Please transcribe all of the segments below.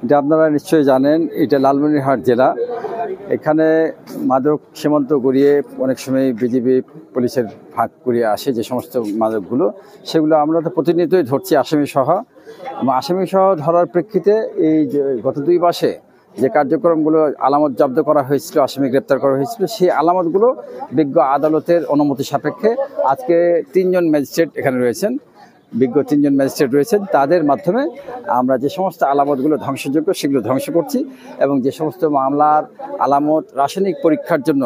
এটা আপনারা নিশ্চয়ই জানেন, এটা লালমনিরহাট জেলা। এখানে মাদক সীমান্ত গড়িয়ে অনেক সময় বিজিবি পুলিশের ভাগ করিয়ে আসে যে সমস্ত মাদকগুলো, সেগুলো আমরা তো প্রতিনিয়তই ধরছি আসামি সহ। এবং আসামি সহ ধরার প্রেক্ষিতে এই গত 2 মাসে যে কার্যক্রমগুলো আলামত জব্দ করা হয়েছিল, আসামি গ্রেপ্তার করা হয়েছিল, সেই আলামতগুলো বিজ্ঞ আদালতের অনুমতি সাপেক্ষে আজকে 3 জন ম্যাজিস্ট্রেট এখানে রয়েছেন, বিজ্ঞ 3 জন ম্যাজিস্ট্রেট রয়েছেন, তাদের মাধ্যমে আমরা যে সমস্ত আলামতগুলো ধ্বংসযোগ্য সেগুলো ধ্বংস করছি এবং যে সমস্ত মামলার আলামত রাসায়নিক পরীক্ষার জন্য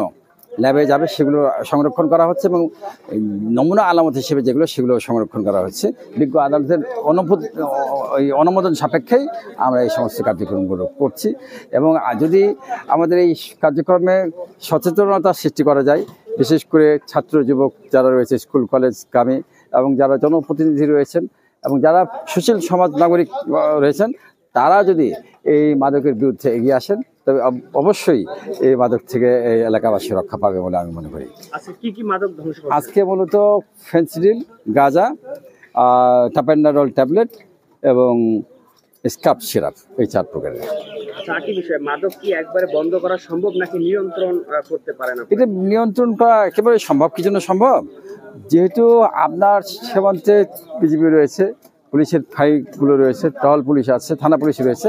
ল্যাবে যাবে সেগুলো সংরক্ষণ করা হচ্ছে এবং নমুনা আলামত হিসেবে সেগুলো সংরক্ষণ করা হচ্ছে। বিজ্ঞ আদালতের অনুমোদন সাপেক্ষেই আমরা এই সমস্ত কার্যক্রমগুলো করছি। এবং যদি আমাদের এই কার্যক্রমে সচেতনতা সৃষ্টি করা যায়, বিশেষ করে ছাত্র যুবক যারা রয়েছে স্কুল কলেজ গ্রামে এবং যারা জনপ্রতিনিধি রয়েছেন এবং যারা সুশীল সমাজ নাগরিক রয়েছেন, তারা যদি এই মাদকের বিরুদ্ধে এগিয়ে আসেন তবে অবশ্যই এই মাদক থেকে এই এলাকাবাসী রক্ষা পাবে বলে আমি মনে করি। কি কি মাদক ধ্বংস করছে? আজকে মূলত ফেন্সিডিল, গাঁজা, টাপেন্ডারল ট্যাবলেট এবং স্কাপ সিরাপ, এই 4 প্রকারের। চারটি বিষয়, মাদক কি একবারে বন্ধ করা সম্ভব নাকি নিয়ন্ত্রণ করতে পারে না? এটা নিয়ন্ত্রণ করা একেবারে সম্ভব। কি জন্য সম্ভব? যেহেতু আপনার সীমান্তে বিজিবি রয়েছে, পুলিশের ফাইলগুলো রয়েছে, টহল পুলিশ আছে, থানা পুলিশ রয়েছে,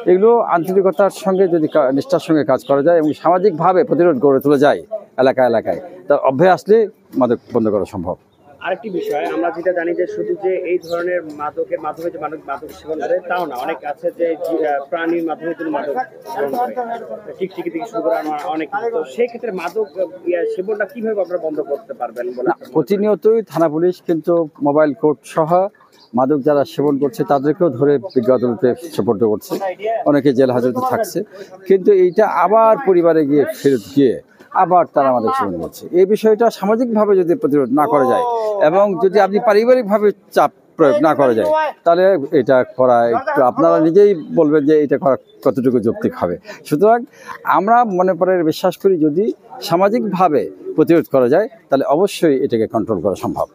এগুলো আন্তরিকতার সঙ্গে যদি নিষ্ঠার সঙ্গে কাজ করা যায় এবং সামাজিকভাবে প্রতিরোধ গড়ে তোলা যায় এলাকায়, তার অভ্যাস আসলে মাদক বন্ধ করা সম্ভব। আরেকটি বিষয়, আমরা যেটা জানি যে শুধু যে এই ধরনের মাদকের মাধ্যমে যে মাদক সেবন করে তাও না, অনেক আছে যে প্রাণীর মাধ্যমে কিন্তু মাদক সেবন করে, টিকটিকি থেকে শুরু করে অনেক। তো সেই ক্ষেত্রে মাদক সেবনটা কিভাবে আপনারা বন্ধ করতে পারবেন বলে? প্রতিনিয়তই থানা পুলিশ কিন্তু মোবাইল কোর্ট সহ মাদক যারা সেবন করছে তাদেরকেও ধরে বিজ্ঞ আদালতে সোপর্দ করছে, অনেকে জেল হাজতে থাকছে, কিন্তু এইটা আবার পরিবারে গিয়ে ফেরত গিয়ে আবার তারা আমাদের সেবন করছে। এই বিষয়টা সামাজিকভাবে যদি প্রতিরোধ না করা যায় এবং যদি আপনি পারিবারিকভাবে চাপ প্রয়োগ না করা যায়, তাহলে এটা করা একটু আপনারা নিজেই বলবেন যে এটা করা কতটুকু যৌক্তিক হবে। সুতরাং আমরা মনে করে বিশ্বাস করি যদি সামাজিকভাবে প্রতিরোধ করা যায় তাহলে অবশ্যই এটাকে কন্ট্রোল করা সম্ভব।